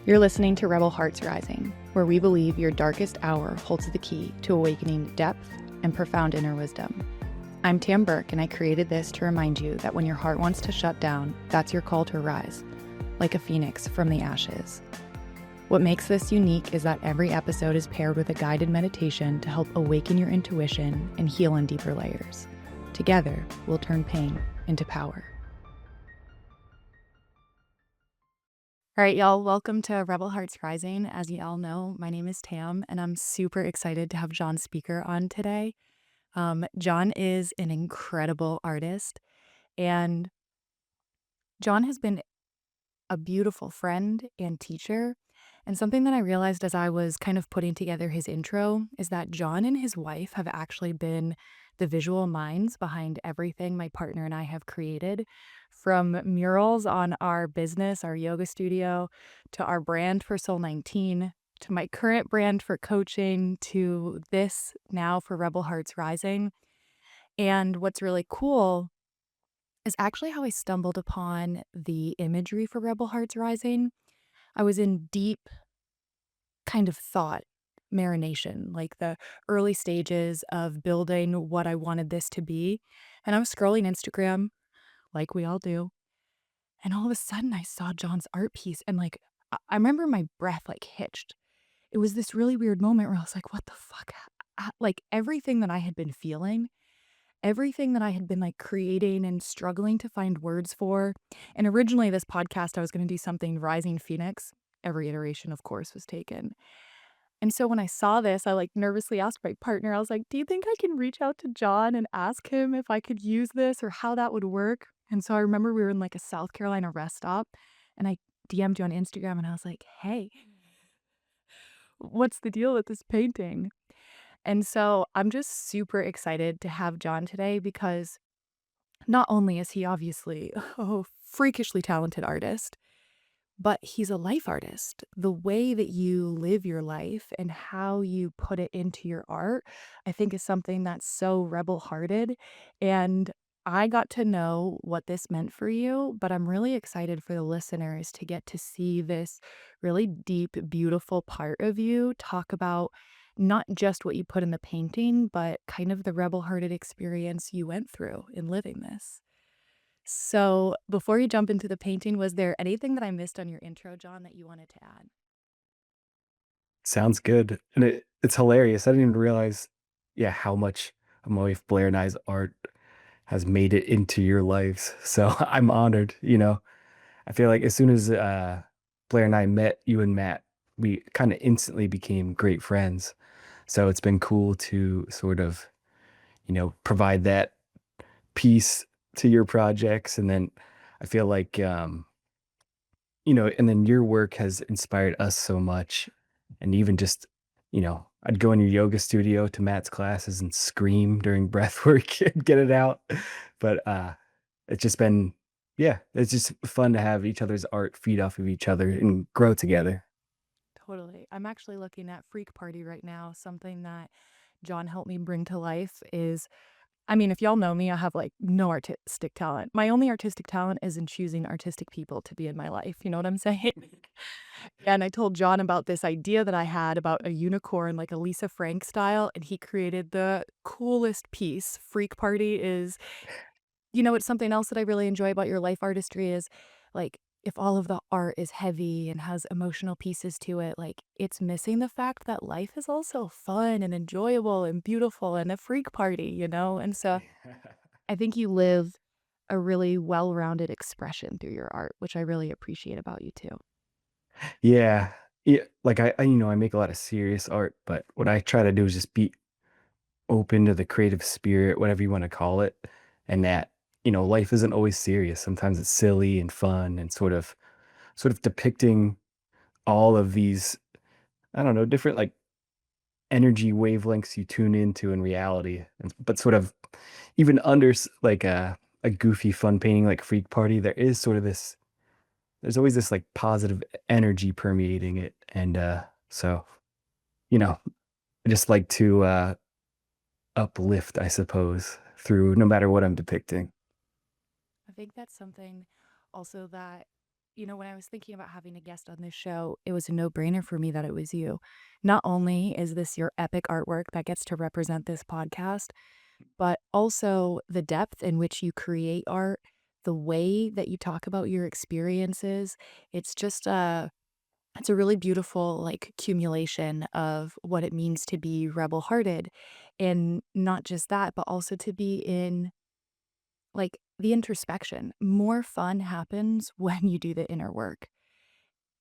You're listening to Rebel Hearts Rising, where we believe your darkest hour holds the key to awakening depth and profound inner wisdom. I'm Tam Burke, and I created this to remind you that when your heart wants to shut down, that's your call to rise, like a phoenix from the ashes. What makes this unique is that every episode is paired with a guided meditation to help awaken your intuition and heal on deeper layers. Together, we'll turn pain into power. All right, y'all, welcome to Rebel Hearts Rising. As you all know, my name is Tam, and I'm super excited to have John Speaker on today. John is an incredible artist, and John has been a beautiful friend and teacher. And something that I realized as I was kind of putting together his intro is that John and his wife have actually been the visual minds behind everything my partner and I have created, from murals on our business, our yoga studio, to our brand for Soul 19, to my current brand for coaching, to this now for Rebel Hearts Rising. And what's really cool is actually how I stumbled upon the imagery for Rebel Hearts Rising. I was in deep kind of thought marination, like the early stages of building what I wanted this to be. And I was scrolling Instagram, like we all do. And all of a sudden I saw John's art piece, and I remember my breath like hitched. It was this really weird moment where I was like, what the fuck? Like everything that I had been feeling, everything that I had been like creating and struggling to find words for. And originally this podcast, I was going to do something Rising Phoenix. Every iteration, of course, was taken. And so when I saw this, I like nervously asked my partner, I was like, do you think I can reach out to John and ask him if I could use this or how that would work? And so I remember we were in like a South Carolina rest stop, and I DM'd you on Instagram and I was like, hey, what's the deal with this painting? And so I'm just super excited to have John today because not only is he obviously a freakishly talented artist, but he's a life artist. The way that you live your life and how you put it into your art, I think is something that's so rebel-hearted. And I got to know what this meant for you, but I'm really excited for the listeners to get to see this really deep, beautiful part of you talk about not just what you put in the painting, but kind of the rebel-hearted experience you went through in living this. So before you jump into the painting, was there anything that I missed on your intro, John, that you wanted to add? Sounds good. And it's hilarious. I didn't even realize, yeah, how much of my wife Blair and I's art has made it into your lives. So I'm honored, I feel like as soon as Blair and I met you and Matt, we kind of instantly became great friends. So it's been cool to sort of, provide that piece to your projects. And then I feel like and then your work has inspired us so much. And even just, I'd go in your yoga studio to Matt's classes and scream during breath work and get it out. But it's just been, yeah, it's just fun to have each other's art feed off of each other and grow together. Totally. I'm actually looking at Freak Party right now. Something that John helped me bring to life is, I mean, if y'all know me, I have like no artistic talent. My only artistic talent is in choosing artistic people to be in my life. You know what I'm saying? And I told John about this idea that I had about a unicorn, like a Lisa Frank style, and he created the coolest piece. Freak Party is, it's something else that I really enjoy about your life artistry is like if all of the art is heavy and has emotional pieces to it, like it's missing the fact that life is also fun and enjoyable and beautiful and a freak party. And so I think you live a really well-rounded expression through your art, which I really appreciate about you too. Yeah. Yeah. Like I make a lot of serious art, but what I try to do is just be open to the creative spirit, whatever you want to call it. And that, life isn't always serious. Sometimes it's silly and fun and sort of depicting all of these, I don't know, different like energy wavelengths you tune into in reality. But sort of even under like a goofy fun painting like Freak Party, there is sort of this there's always this like positive energy permeating it. And so, you know, I just like to uplift, I suppose, through no matter what I'm depicting. I think that's something also that, when I was thinking about having a guest on this show, it was a no-brainer for me that it was you. Not only is this your epic artwork that gets to represent this podcast, but also the depth in which you create art, the way that you talk about your experiences. It's just it's a really beautiful like accumulation of what it means to be rebel-hearted. And not just that, but also to be in like the introspection. More fun happens when you do the inner work.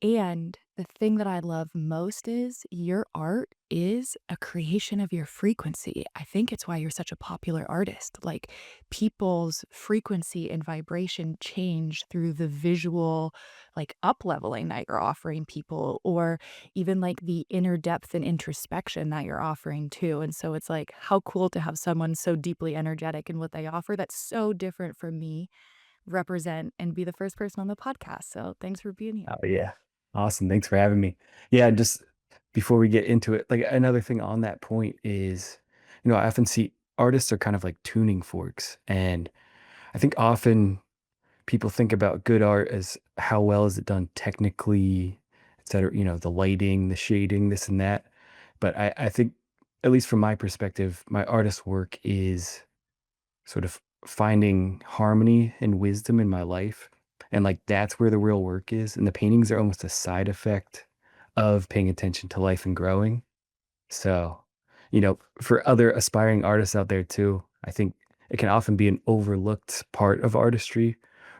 And the thing that I love most is your art is a creation of your frequency. I think it's why you're such a popular artist. Like people's frequency and vibration change through the visual, like up leveling that you're offering people, or even like the inner depth and introspection that you're offering too. And so it's like, how cool to have someone so deeply energetic in what they offer that's so different from me represent and be the first person on the podcast. So thanks for being here. Oh yeah. Awesome. Thanks for having me. Yeah, just before we get into it, like another thing on that point is, I often see artists are kind of like tuning forks. And I think often people think about good art as how well is it done technically, et cetera, the lighting, the shading, this and that. But I think, at least from my perspective, my artist work is sort of finding harmony and wisdom in my life. And like that's where the real work is. And the paintings are almost a side effect of paying attention to life and growing. So, for other aspiring artists out there too, I think it can often be an overlooked part of artistry.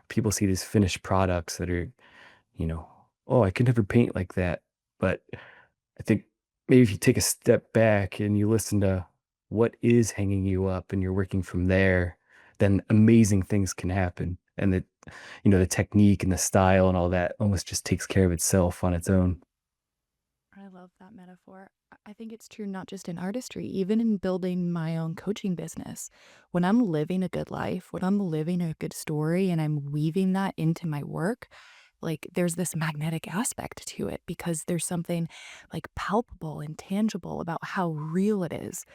People see these finished products that are, you know, oh, I could never paint like that. But I think maybe if you take a step back and you listen to what is hanging you up and you're working from there, then amazing things can happen. And the technique and the style and all that almost just takes care of itself on its own. I love that metaphor. I think it's true not just in artistry, even in building my own coaching business. When I'm living a good life, when I'm living a good story and I'm weaving that into my work, like there's this magnetic aspect to it because there's something like palpable and tangible about how real it is.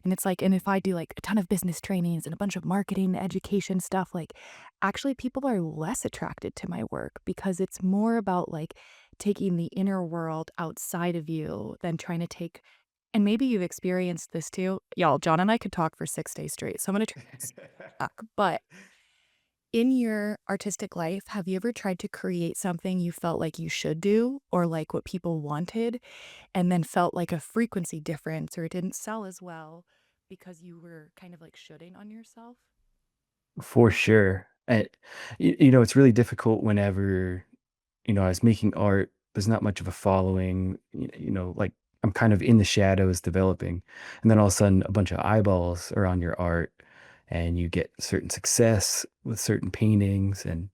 And it's like, and if I do like a ton of business trainings and a bunch of marketing, education stuff, like actually people are less attracted to my work because it's more about like taking the inner world outside of you than trying to take, and maybe you've experienced this too. Y'all, John and I could talk for 6 days straight. So I'm going to try to back. But in your artistic life, have you ever tried to create something you felt like you should do or like what people wanted and then felt like a frequency difference or it didn't sell as well because you were kind of like shooting on yourself? For sure. And it's really difficult whenever, I was making art, there's not much of a following, like I'm kind of in the shadows developing. And then all of a sudden a bunch of eyeballs are on your art and you get certain success with certain paintings. And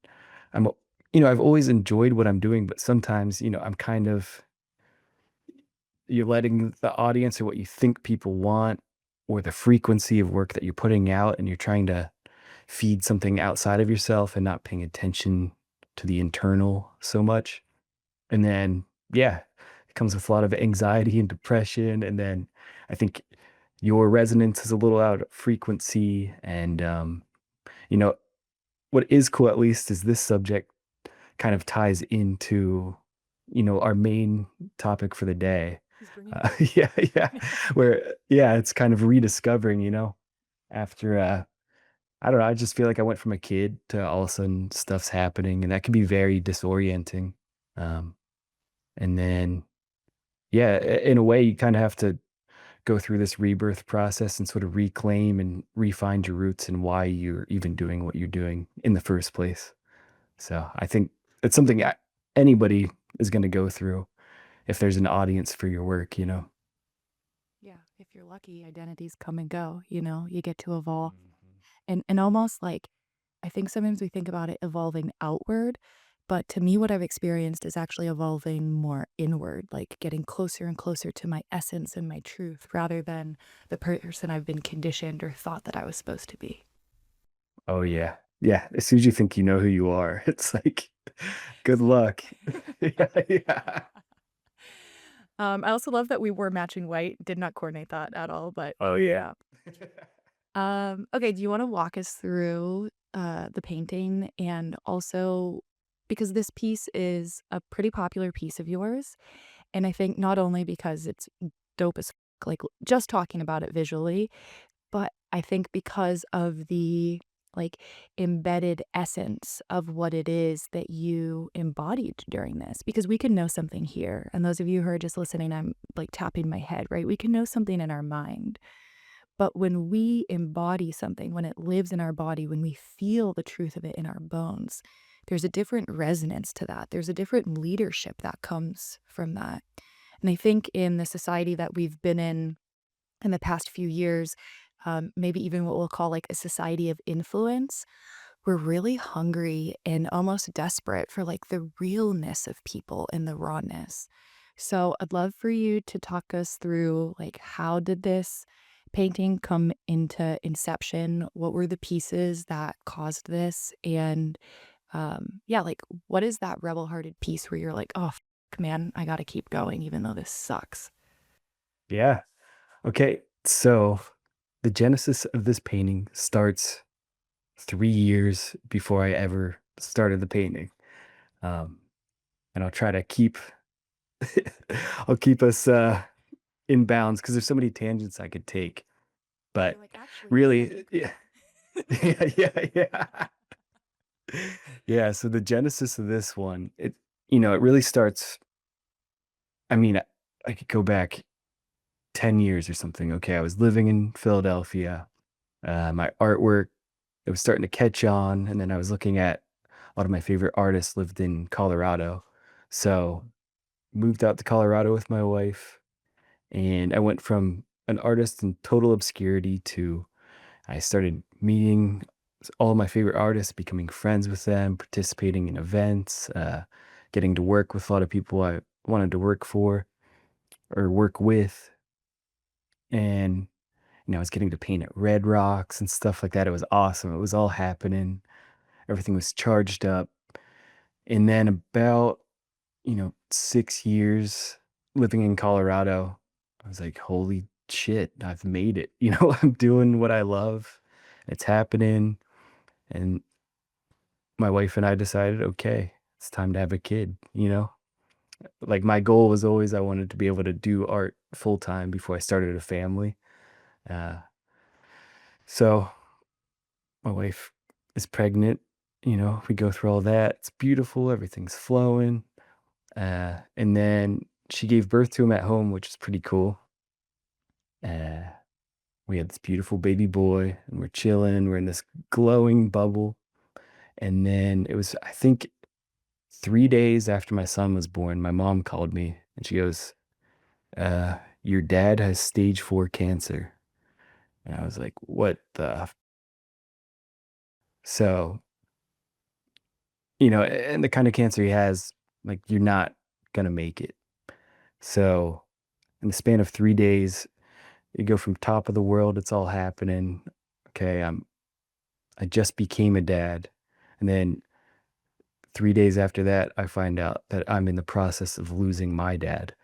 I'm, I've always enjoyed what I'm doing, but sometimes, I'm kind of, you're letting the audience or what you think people want or the frequency of work that you're putting out and you're trying to feed something outside of yourself and not paying attention to the internal so much. And then, yeah, it comes with a lot of anxiety and depression. And then I think your resonance is a little out of frequency. And, you know, what is cool, at least, is this subject kind of ties into, our main topic for the day. He's bringing it full Yeah, yeah. circle. Where, yeah, it's kind of rediscovering, after, I don't know. I just feel like I went from a kid to all of a sudden stuff's happening, and that can be very disorienting. Um, and then, yeah, in a way, you kind of have to go through this rebirth process and sort of reclaim and refine your roots and why you're even doing what you're doing in the first place. So I think it's something anybody is going to go through if there's an audience for your work. Yeah, if you're lucky, identities come and go, you get to evolve. Mhm. And almost like I think sometimes we think about it evolving outward, but to me what I've experienced is actually evolving more inward, like getting closer and closer to my essence and my truth rather than the person I've been conditioned or thought that I was supposed to be. Oh yeah. Yeah. As soon as you think you know who you are, it's like, good luck. Yeah, yeah. I also love that we wore matching white. Did not coordinate that at all, but Oh yeah. yeah. Okay, do you wanna walk us through, the painting and also because this piece is a pretty popular piece of yours. And I think not only because it's dope as like just talking about it visually, but I think because of the like embedded essence of what it is that you embodied during this, because we can know something here. And those of you who are just listening, I'm like tapping my head, right? We can know something in our mind. But when we embody something, when it lives in our body, when we feel the truth of it in our bones, there's a different resonance to that. There's a different leadership that comes from that. And I think in the society that we've been in the past few years, maybe even what we'll call like a society of influence, we're really hungry and almost desperate for like the realness of people and the rawness. So I'd love for you to talk us through like how did this painting come into inception? What were the pieces that caused this? And yeah, like what is that rebel hearted piece where you're like, oh, man, I got to keep going even though this sucks? Yeah. Okay. So the genesis of this painting starts 3 years before I ever started the painting. Um, and I'll try to keep I'll keep us in bounds because there's so many tangents I could take. You're But like, actually, this is really, actually yeah, cool. yeah. Yeah, so the genesis of this one, it really starts. I mean, I could go back 10 years or something. Okay, I was living in Philadelphia. My artwork, it was starting to catch on, and then I was looking at a lot of my favorite artists lived in Colorado. So, moved out to Colorado with my wife, and I went from an artist in total obscurity to I started meeting all of my favorite artists, becoming friends with them, participating in events, getting to work with a lot of people I wanted to work for or work with. And, I was getting to paint at Red Rocks and stuff like that. It was awesome. It was all happening. Everything was charged up. And then about, 6 years living in Colorado, I was like, holy shit, I've made it. I'm doing what I love. It's happening. And my wife and I decided, okay, it's time to have a kid. Like my goal was always I wanted to be able to do art full time before I started a family. Uh, so my wife is pregnant. We go through all that. It's beautiful. Everything's flowing. And then she gave birth to him at home, which is pretty cool. Uh, we had this beautiful baby boy, and we're chilling. We're in this glowing bubble. And then it was, I think, 3 days after my son was born, my mom called me and she goes, your dad has stage 4 cancer. And I was like, what the? So, and the kind of cancer he has, like, you're not going to make it. So, in the span of 3 days, you go from top of the world, it's all happening. Okay, I just became a dad. And then 3 days after that, I find out that I'm in the process of losing my dad.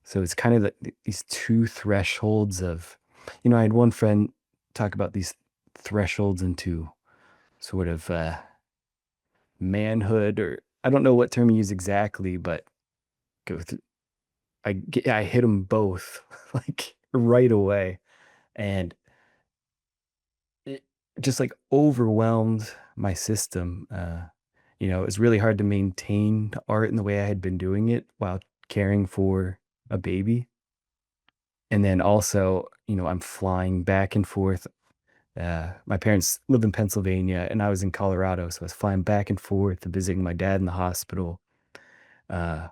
So it's kind of these two thresholds of, I had one friend talk about these thresholds into sort of manhood, or I don't know what term you use exactly, but go through, I hit them both like right away. And it just like overwhelmed my system. It was really hard to maintain art in the way I had been doing it while caring for a baby. And then also, I'm flying back and forth. My parents live in Pennsylvania and I was in Colorado. So I was flying back and forth and visiting my dad in the hospital. Uh,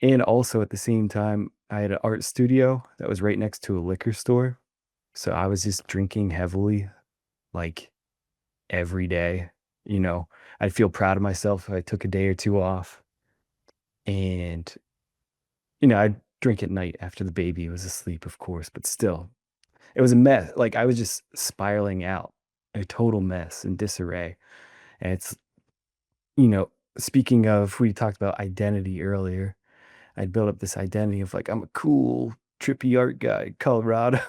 and also at the same time, I had an art studio that was right next to a liquor store. So I was just drinking heavily, like every day. You know, I'd feel proud of myself if I took a day or two off. And, I'd drink at night after the baby was asleep, of course, but still, it was a mess. Like, I was just spiraling out, a total mess and disarray. And it's, you know, speaking of, we talked about identity earlier. I'd built up this identity of like, I'm a cool, trippy art guy, in Colorado,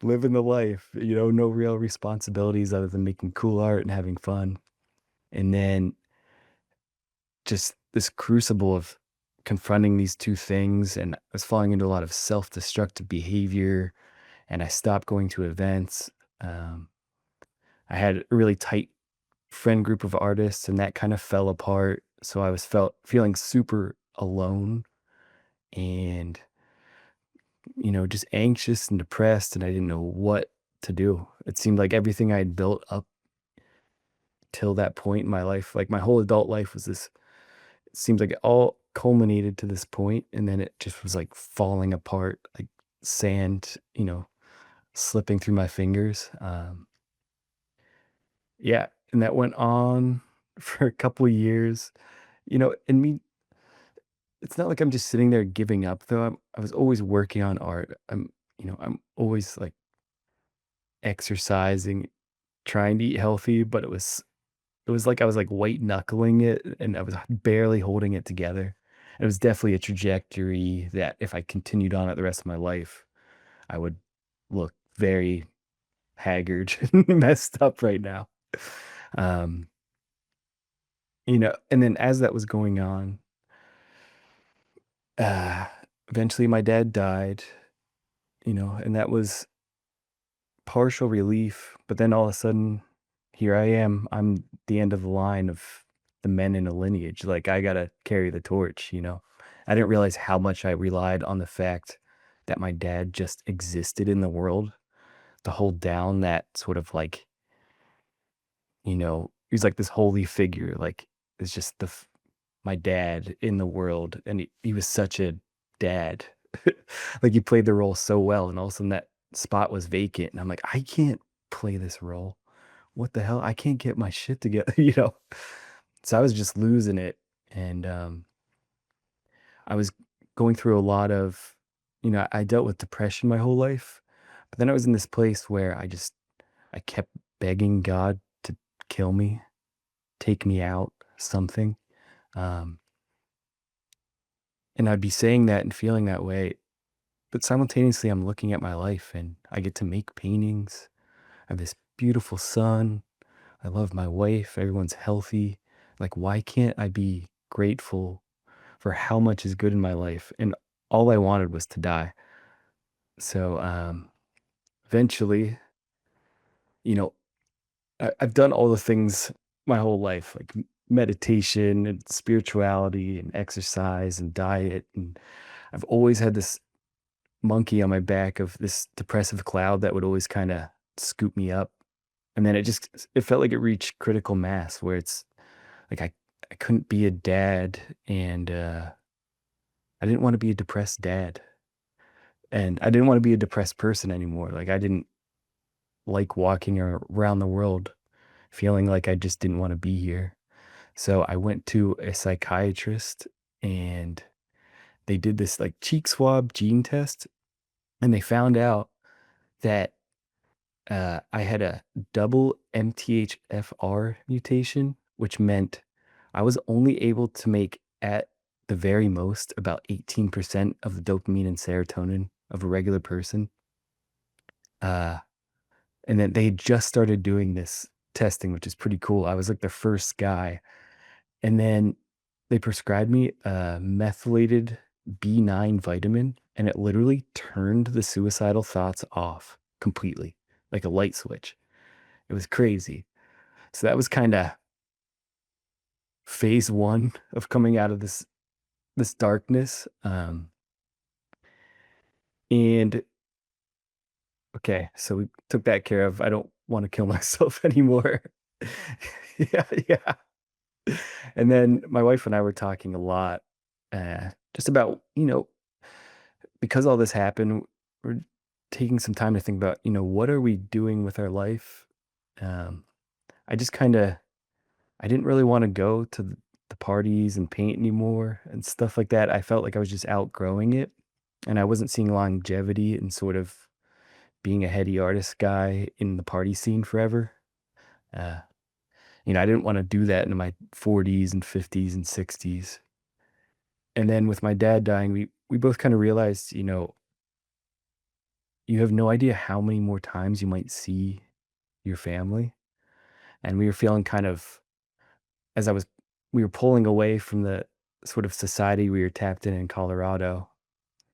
living the life, no real responsibilities other than making cool art and having fun. And then just this crucible of confronting these two things, and I was falling into a lot of self-destructive behavior, and I stopped going to events. Um, I had a really tight friend group of artists, and that kind of fell apart. So I was felt feeling super alone and just anxious and depressed, and I didn't know what to do. It seemed like everything I had built up till that point in my life, like my whole adult life was this it seems like it all culminated to this point, and then it just was like falling apart like sand, slipping through my fingers. Yeah, and that went on for a couple of years. And me it's not like I'm just sitting there giving up though. I was always working on art. I'm always like exercising, trying to eat healthy, but it was like I was like white knuckling it and I was barely holding it together. It was definitely a trajectory that if I continued on it the rest of my life, I would look very haggard and messed up right now. Um, and then as that was going on, uh, eventually my dad died, and that was partial relief, but then all of a sudden, here I am. I'm the end of the line of the men in a lineage. Like I gotta carry the torch. I didn't realize how much I relied on the fact that my dad just existed in the world to hold down that sort of like, he's like this holy figure. Like it's just my dad in the world. And he was such a dad. Like he played the role so well. And all of a sudden that spot was vacant. And I'm like, I can't play this role. What the hell? I can't get my shit together. So I was just losing it. And I was going through a lot of, I dealt with depression my whole life. But then I was in this place where I kept begging God to kill me, take me out, something. Um, and I'd be saying that and feeling that way. But simultaneously, I'm looking at my life and I get to make paintings. I have this beautiful son. I love my wife. Everyone's healthy. Like, why can't I be grateful for how much is good in my life? And all I wanted was to die. So, eventually, you know, I've done all the things my whole life, like meditation and spirituality and exercise and diet. And I've always had this monkey on my back of this depressive cloud that would always kind of scoop me up. And then it felt like it reached critical mass where it's like I couldn't be a dad and I didn't want to be a depressed dad. And I didn't want to be a depressed person anymore. Like I didn't like walking around the world feeling like I just didn't want to be here. So I went to a psychiatrist and they did this like cheek swab gene test and they found out that I had a double MTHFR mutation, which meant I was only able to make at the very most about 18% of the dopamine and serotonin of a regular person. Uh, and then they had just started doing this testing, which is pretty cool. I was like the first guy. And then they prescribed me a methylated B9 vitamin, and it literally turned the suicidal thoughts off completely, like a light switch. It was crazy. So that was kinda phase 1 of coming out of this darkness, and okay, so we took that care of. I don't wanna kill myself anymore. Yeah, yeah. And then my wife and I were talking a lot, just about, because all this happened, we're taking some time to think about, what are we doing with our life? Um, I just kinda I didn't really wanna go to the parties and paint anymore and stuff like that. I felt like I was just outgrowing it, and I wasn't seeing longevity in sort of being a heady artist guy in the party scene forever. Uh, I didn't wanna do that in my 40s and 50s and 60s. And then with my dad dying, we both kinda realized, you have no idea how many more times you might see your family, and we were feeling kind of as I was we were pulling away from the sort of society we were tapped in Colorado.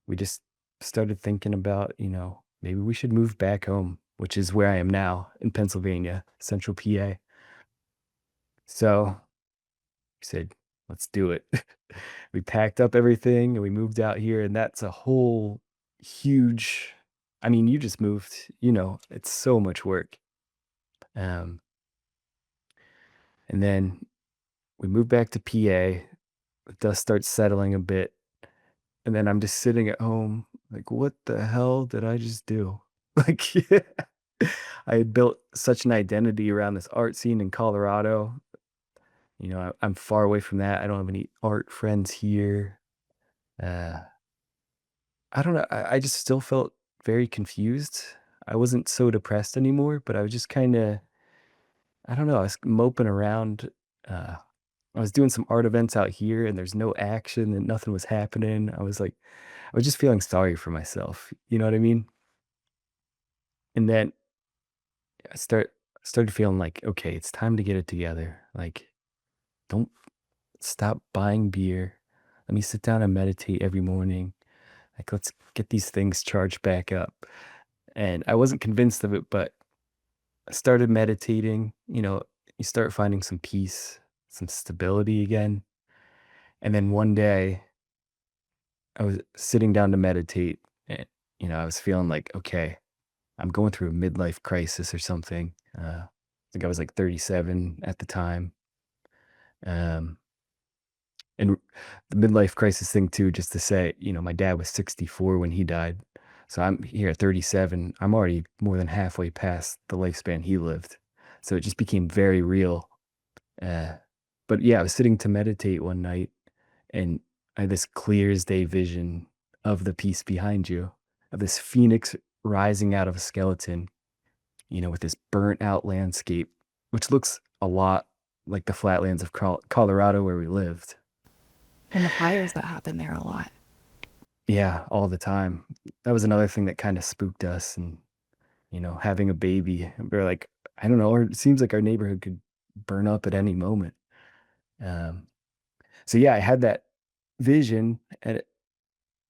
We just started thinking about, maybe we should move back home, which is where I am now in Pennsylvania, central PA. So we said, let's do it. We packed up everything and we moved out here. And that's a whole huge, I mean, you just moved, it's so much work. Um, and then we moved back to PA. The dust starts settling a bit. And then I'm just sitting at home, like, what the hell did I just do? Like, I had built such an identity around this art scene in Colorado. I'm far away from that. I don't have any art friends here. Uh, I don't know. I just still felt very confused. I wasn't so depressed anymore, but I was just kind of, I don't know. I was moping around. Uh, I was doing some art events out here and there's no action and nothing was happening. I was just feeling sorry for myself. You know what I mean? And then I started feeling like, okay, it's time to get it together. Like, don't stop buying beer. Let me sit down and meditate every morning. Like, let's get these things charged back up. And I wasn't convinced of it, but I started meditating. You start finding some peace, some stability again. And then one day I was sitting down to meditate and, I was feeling like, okay, I'm going through a midlife crisis or something. I think I was like 37 at the time. Um, and the midlife crisis thing too, just to say, my dad was 64 when he died. So I'm here at 37. I'm already more than halfway past the lifespan he lived. So it just became very real. Uh, but yeah, I was sitting to meditate one night and I had this clear as day vision of the piece behind you, of this phoenix rising out of a skeleton, with this burnt out landscape, which looks a lot like the flatlands of Colorado where we lived. And the fires that happen there a lot. Yeah, all the time. That was another thing that kind of spooked us. And, having a baby, we're like, I don't know, or it seems like our neighborhood could burn up at any moment. Um, so yeah, I had that vision, and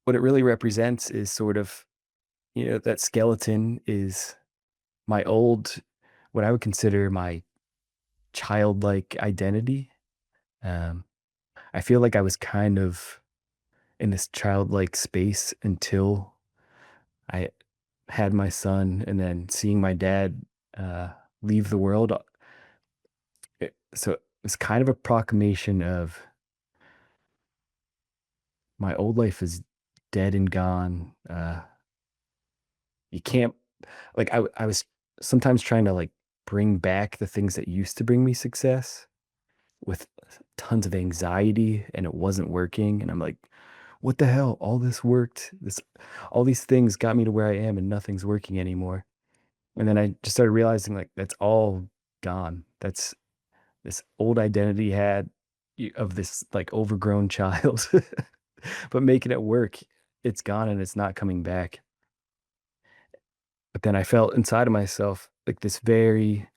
what it really represents is sort of, that skeleton is my old, what I would consider my childlike identity. Um, I feel like I was kind of in this childlike space until I had my son, and then seeing my dad uh, leave the world. So it was kind of a proclamation of my old life is dead and gone. You can't I was sometimes trying to like bring back the things that used to bring me success with tons of anxiety, and it wasn't working. And I'm like, what the hell? All this worked. All these things got me to where I am, and nothing's working anymore. And then I just started realizing like that's all gone. That's this old identity had of this like overgrown child, but making it work, it's gone and it's not coming back. But then I felt inside of myself like this very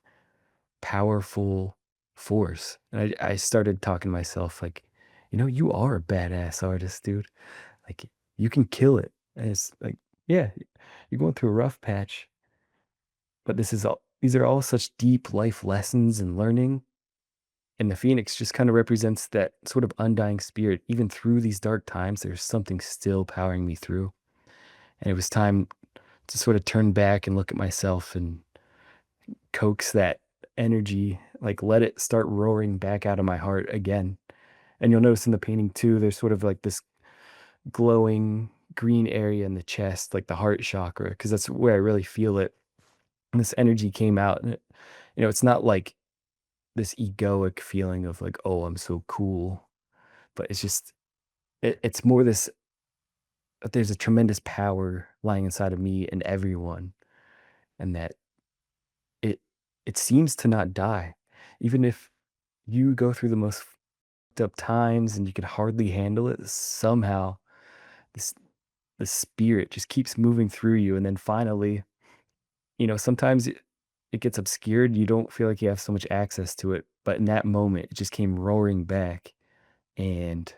powerful force. And I started talking to myself like, you are a badass artist, dude. Like, you can kill it. And it's like, yeah, you're going through a rough patch, but these are all such deep life lessons and learning. And the phoenix just kind of represents that sort of undying spirit. Even through these dark times, there's something still powering me through. And it was time to sort of turn back and look at myself and coax that energy, like let it start roaring back out of my heart again. And you'll notice in the painting too, there's sort of like this glowing green area in the chest, like the heart chakra, because that's where I really feel it. And this energy came out, and it's not like this egoic feeling of like, oh, I'm so cool, but it's just it's more this that there's a tremendous power lying inside of me and everyone, and that it it seems to not die, even if you go through the most fucked up times and you can hardly handle it. Somehow, this the spirit just keeps moving through you, and then finally, sometimes. it gets obscured, you don't feel like you have so much access to it. But in that moment, it just came roaring back. And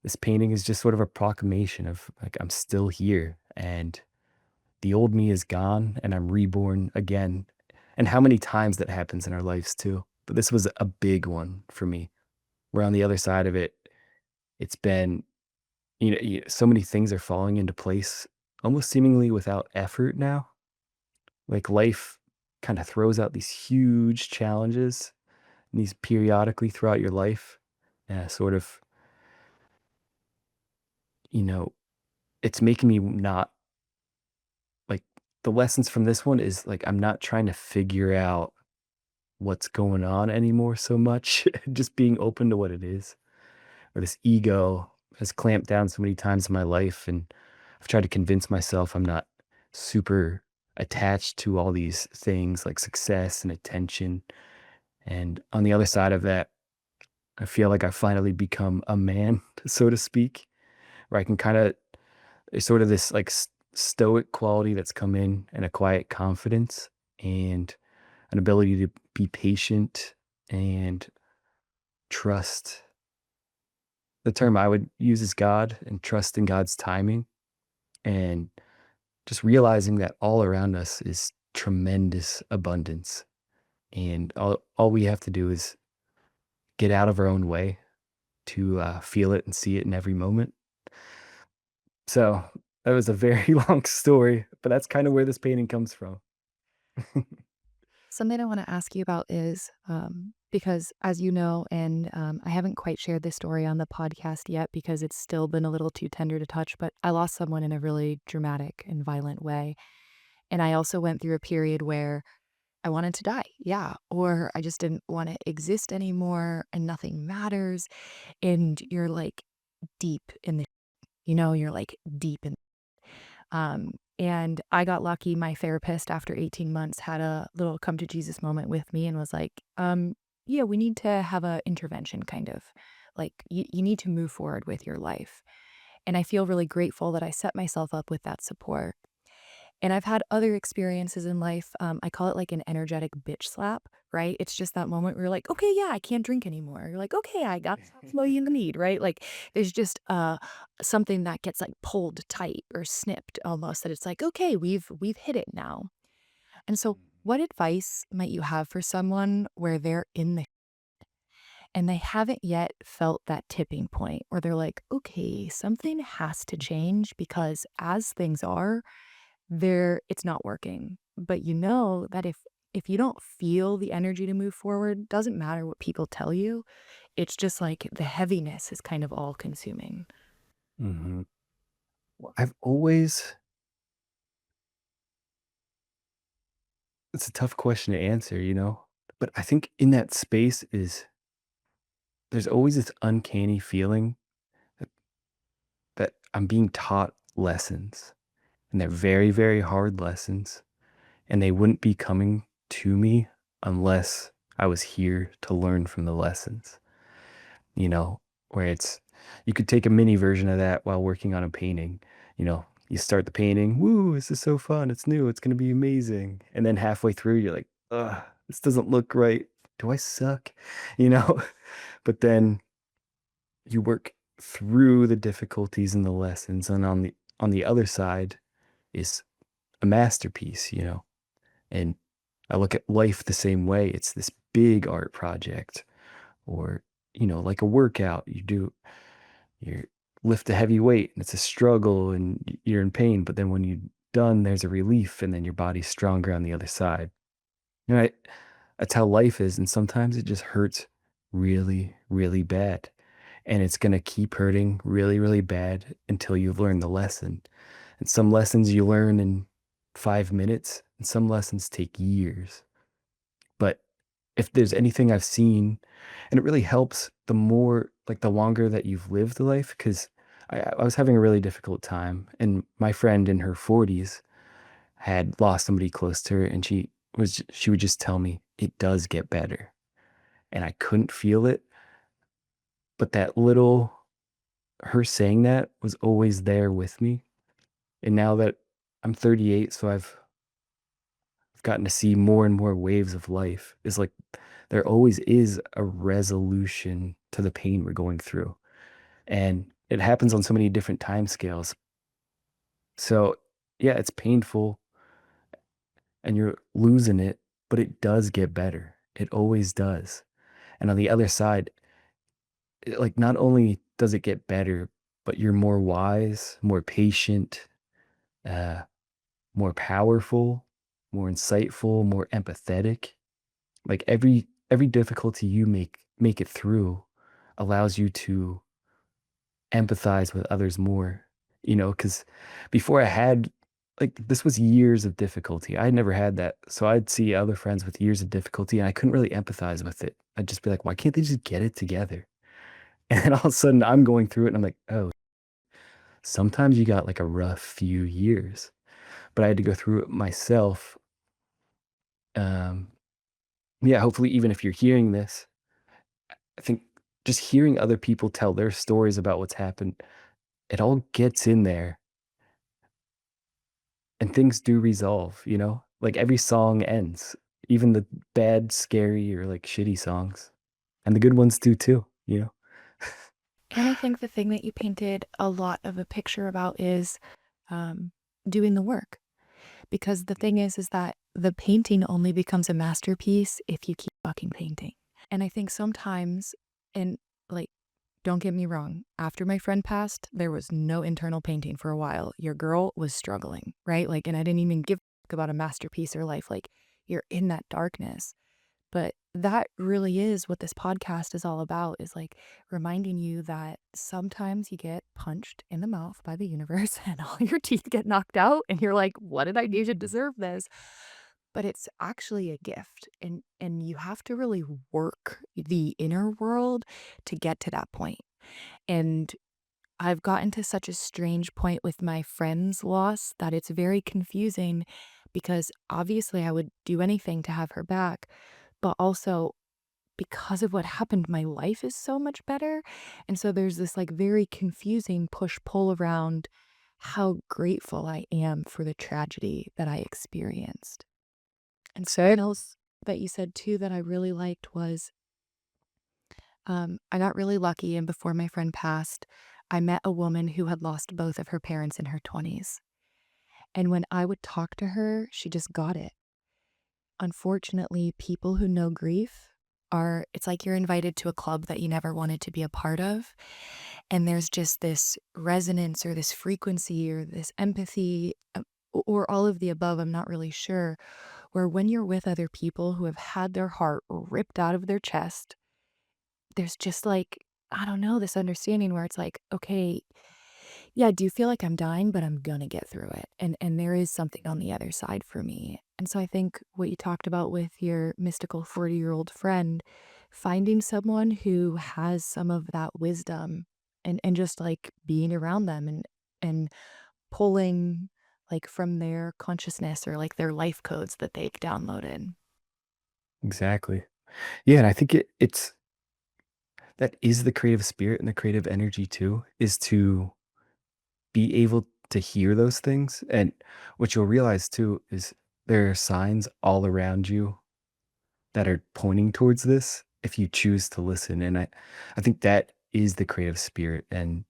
this painting is just sort of a proclamation of like, I'm still here and the old me is gone and I'm reborn again. And how many times that happens in our lives too. But this was a big one for me. Where on the other side of it, it's been, so many things are falling into place almost seemingly without effort now. Like life kind of throws out these huge challenges, and these periodically throughout your life. Sort of, you know, it's making me not like the lessons from this one is like I'm not trying to figure out what's going on anymore so much, just being open to what it is. Or this ego has clamped down so many times in my life, and I've tried to convince myself I'm not super attached to all these things like success and attention. And on the other side of that, I feel like I finally become a man, so to speak, where I can kind of, there's sort of this like stoic quality that's come in and a quiet confidence and an ability to be patient and trust. The term I would use is God and trust in God's timing and just realizing that all around us is tremendous abundance. And all we have to do is get out of our own way to feel it and see it in every moment. So that was a very long story, but that's kind of where this painting comes from. Something I want to ask you about is because, as you know, and I haven't quite shared this story on the podcast yet because it's still been a little too tender to touch, but I lost someone in a really dramatic and violent way. And I also went through a period where I wanted to die. Yeah. Or I just didn't want to exist anymore and nothing matters. And you're like deep in the, you're like deep in. And I got lucky. My therapist, after 18 months, had a little come to Jesus moment with me and was like, yeah, we need to have a intervention kind of like you need to move forward with your life. And I feel really grateful that I set myself up with that support. And I've had other experiences in life. I call it like an energetic bitch slap, right? It's just that moment where you're like, okay, yeah, I can't drink anymore. You're like, okay, I got what you need, right? Like there's just something that gets like pulled tight or snipped almost that it's like, okay, we've hit it now. And so what advice might you have for someone where they're in the and they haven't yet felt that tipping point where they're like, okay, something has to change because as things are, it's not working. But you know that if you don't feel the energy to move forward, doesn't matter what people tell you. It's just like the heaviness is kind of all consuming. Hmm. Well, I've always, it's a tough question to answer, but I think in that space is there's always this uncanny feeling that, that I'm being taught lessons and they're very, very hard lessons and they wouldn't be coming to me unless I was here to learn from the lessons, you know, where it's, you could take a mini version of that while working on a painting. You start the painting, woo, this is so fun. It's new. It's going to be amazing. And then halfway through, you're like, ugh, this doesn't look right. Do I suck? You know, but then you work through the difficulties and the lessons. And on the other side is a masterpiece. And I look at life the same way. It's this big art project or, like a workout. You lift a heavy weight and it's a struggle and you're in pain. But then when you're done, there's a relief and then your body's stronger on the other side. You know, I, that's how life is. And sometimes it just hurts really, really bad. And it's going to keep hurting really, really bad until you've learned the lesson. And some lessons you learn in 5 minutes, and some lessons take years. But if there's anything I've seen, and it really helps the more, like the longer that you've lived the life, because I was having a really difficult time. And my friend in her 40s had lost somebody close to her, and she would just tell me, it does get better. And I couldn't feel it. But her saying that was always there with me. And now that I'm 38, so I've gotten to see more and more waves of life is like there always is a resolution to the pain we're going through. And it happens on so many different time scales. So, yeah, it's painful and you're losing it, but it does get better. It always does. And on the other side, like not only does it get better, but you're more wise, more patient, uh, more powerful, more insightful, more empathetic. Like every difficulty you make it through allows you to empathize with others more, because before I had like this was years of difficulty. I had never had that. So I'd see other friends with years of difficulty and I couldn't really empathize with it. I'd just be like, why can't they just get it together? And then all of a sudden I'm going through it and I'm like, oh, sometimes you got like a rough few years. But I had to go through it myself. Um, yeah, hopefully even if you're hearing this, I think just hearing other people tell their stories about what's happened, it all gets in there and things do resolve, you know? Like every song ends, even the bad, scary, or like shitty songs. And the good ones do too, you know? And I think the thing that you painted a lot of a picture about is um, doing the work. Because the thing is that the painting only becomes a masterpiece if you keep fucking painting. And I think sometimes, and like, don't get me wrong, after my friend passed, there was no internal painting for a while. Your girl was struggling, right? Like, and I didn't even give a fuck about a masterpiece or life. Like, you're in that darkness. But that really is what this podcast is all about, is like reminding you that sometimes you get punched in the mouth by the universe and all your teeth get knocked out and you're like, what did I do to deserve this? But it's actually a gift, and you have to really work the inner world to get to that point. And I've gotten to such a strange point with my friend's loss that it's very confusing because obviously I would do anything to have her back, but also because of what happened, my life is so much better. And so there's this like very confusing push pull around how grateful I am for the tragedy that I experienced. And something else that you said too that I really liked was I got really lucky, and before my friend passed, I met a woman who had lost both of her parents in her 20s. And when I would talk to her, she just got it. Unfortunately, people who know grief are, it's like you're invited to a club that you never wanted to be a part of. And there's just this resonance or this frequency or this empathy or all of the above. I'm not really sure. Where when you're with other people who have had their heart ripped out of their chest, there's just like, I don't know, this understanding where it's like, okay, yeah, I do feel like I'm dying, but I'm gonna get through it. And there is something on the other side for me. And so I think what you talked about with your mystical 40-year-old friend, finding someone who has some of that wisdom and just like being around them and pulling like from their consciousness or like their life codes that they've downloaded. Exactly. Yeah, and I think it's that is the creative spirit and the creative energy too, is to be able to hear those things. And what you'll realize too is there are signs all around you that are pointing towards this if you choose to listen. And I think that is the creative spirit. And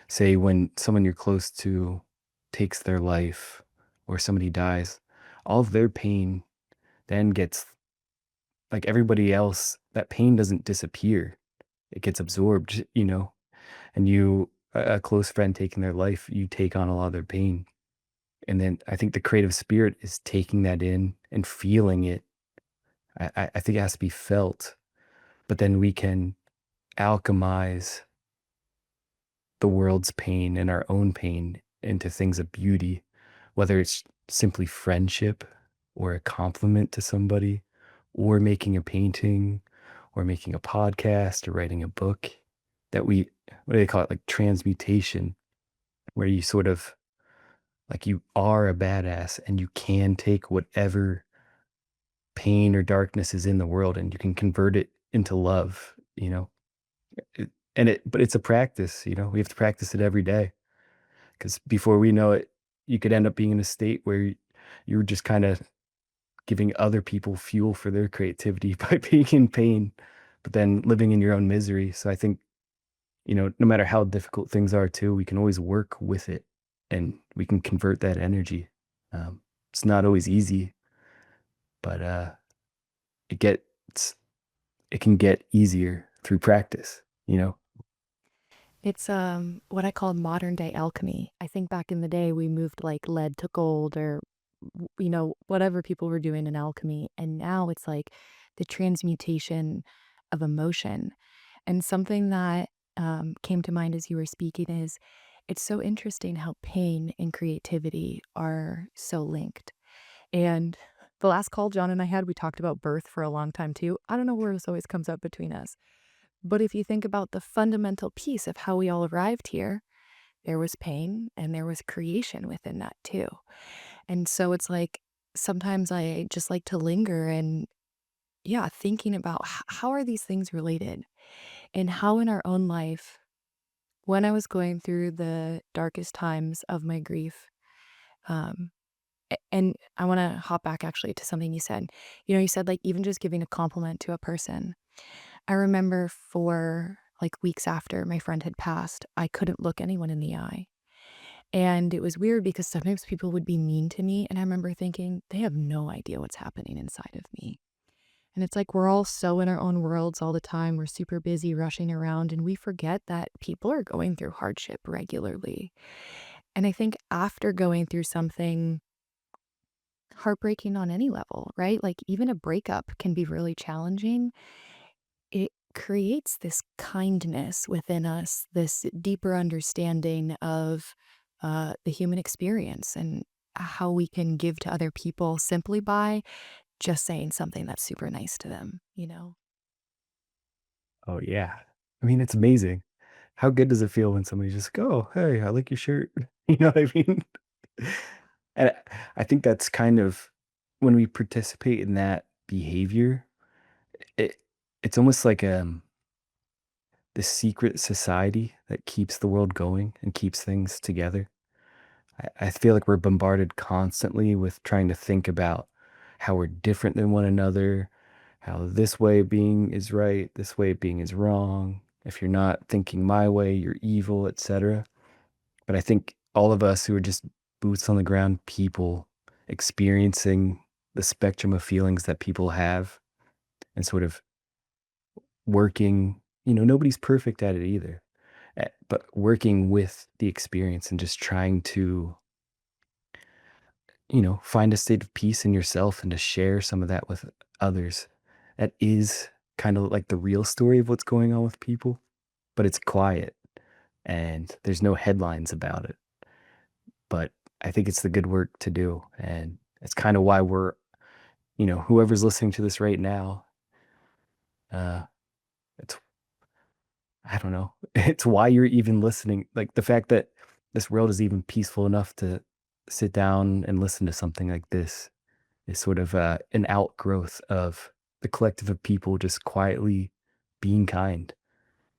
say when someone you're close to takes their life or somebody dies, all of their pain then gets like everybody else, that pain doesn't disappear. It gets absorbed, and a close friend taking their life, you take on a lot of their pain. And then I think the creative spirit is taking that in and feeling it. I think it has to be felt, but then we can alchemize the world's pain and our own pain into things of beauty, whether it's simply friendship or a compliment to somebody, or making a painting, or making a podcast, or writing a book that what do they call it? Like transmutation, where you sort of like you are a badass and you can take whatever pain or darkness is in the world and you can convert it into love, but it's a practice, we have to practice it every day because before we know it, you could end up being in a state where you're just kind of giving other people fuel for their creativity by being in pain, but then living in your own misery. So I think, no matter how difficult things are too, we can always work with it and we can convert that energy. It's not always easy, but it gets it can get easier through practice, you know? It's what I call modern day alchemy. I think back in the day we moved like lead to gold or whatever people were doing in alchemy, and now it's like the transmutation of emotion. And something that came to mind as you were speaking is it's so interesting how pain and creativity are so linked. And the last call John and I had, we talked about birth for a long time too. I don't know where this always comes up between us. But if you think about the fundamental piece of how we all arrived here, there was pain and there was creation within that too. And so it's like sometimes I just like to linger and, yeah, thinking about how are these things related and how in our own life, when I was going through the darkest times of my grief, um, and I want to hop back actually to something you said. You said like even just giving a compliment to a person. I remember for like weeks after my friend had passed, I couldn't look anyone in the eye. And it was weird because sometimes people would be mean to me. And I remember thinking, they have no idea what's happening inside of me. And it's like we're all so in our own worlds all the time. We're super busy rushing around and we forget that people are going through hardship regularly. And I think after going through something heartbreaking on any level, right? Like even a breakup can be really challenging. It creates this kindness within us, this deeper understanding of the human experience and how we can give to other people simply by just saying something that's super nice to them. Oh yeah. I mean, it's amazing. How good does it feel when somebody just go, "Hey, I like your shirt." You know what I mean? And I think that's kind of when we participate in that behavior, it it's almost like this secret society that keeps the world going and keeps things together. I feel like we're bombarded constantly with trying to think about how we're different than one another, how this way of being is right, this way of being is wrong. If you're not thinking my way, you're evil, etc. But I think all of us who are just boots on the ground people experiencing the spectrum of feelings that people have and sort of working, nobody's perfect at it either, but working with the experience and just trying to, find a state of peace in yourself and to share some of that with others. That is kind of like the real story of what's going on with people, but it's quiet and there's no headlines about it. But I think it's the good work to do. And it's kind of why whoever's listening to this right now, uh, it's, I don't know, it's why you're even listening. Like the fact that this world is even peaceful enough to sit down and listen to something like this is sort of an outgrowth of the collective of people just quietly being kind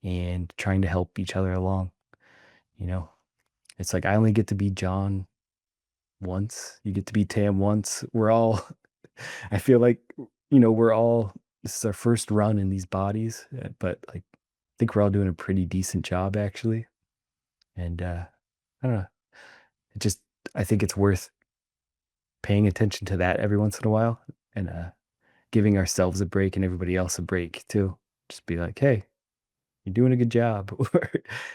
and trying to help each other along. You know, it's like I only get to be John once. You get to be Tam once. We're all, I feel like, we're all, this is our first run in these bodies, but like, I think we're all doing a pretty decent job actually. And I don't know. It just, I think it's worth paying attention to that every once in a while and giving ourselves a break and everybody else a break too. Just be like, hey, you're doing a good job. Or,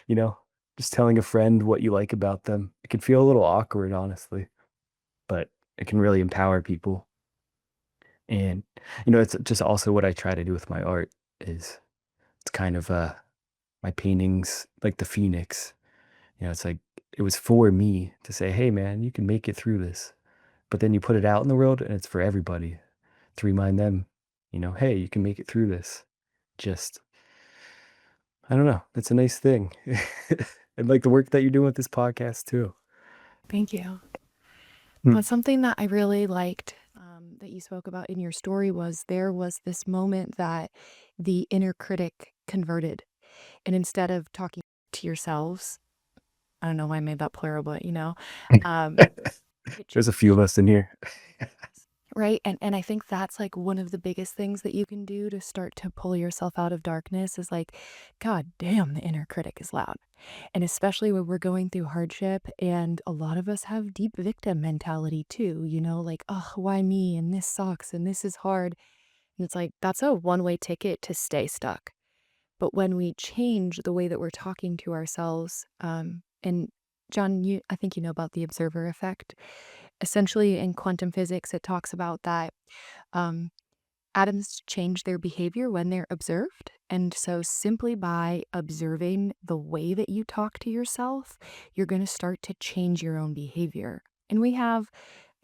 you know, just telling a friend what you like about them. It can feel a little awkward, honestly, but it can really empower people. And, it's just also what I try to do with my art is it's kind of my paintings, like the Phoenix. It's like it was for me to say, hey man, you can make it through this. But then you put it out in the world and it's for everybody to remind them, hey, you can make it through this. Just I don't know. It's a nice thing. And like the work that you're doing with this podcast too. Thank you. Hmm. But something that I really liked that you spoke about in your story was there was this moment that the inner critic converted. And instead of talking to yourselves, I don't know why I made that plural, but um, it There's a few of changed. us in here. Right, and I think that's, like, one of the biggest things that you can do to start to pull yourself out of darkness is, like, god damn, the inner critic is loud, and especially when we're going through hardship, and a lot of us have deep victim mentality too, you know, like, oh, why me, and this sucks, and this is hard," and it's like, that's a one-way ticket to stay stuck. But when we change the way that we're talking to ourselves, and John, I think you know about the observer effect. Essentially, in quantum physics, it talks about that um, atoms change their behavior when they're observed. And so, simply by observing the way that you talk to yourself, you're going to start to change your own behavior. And we have,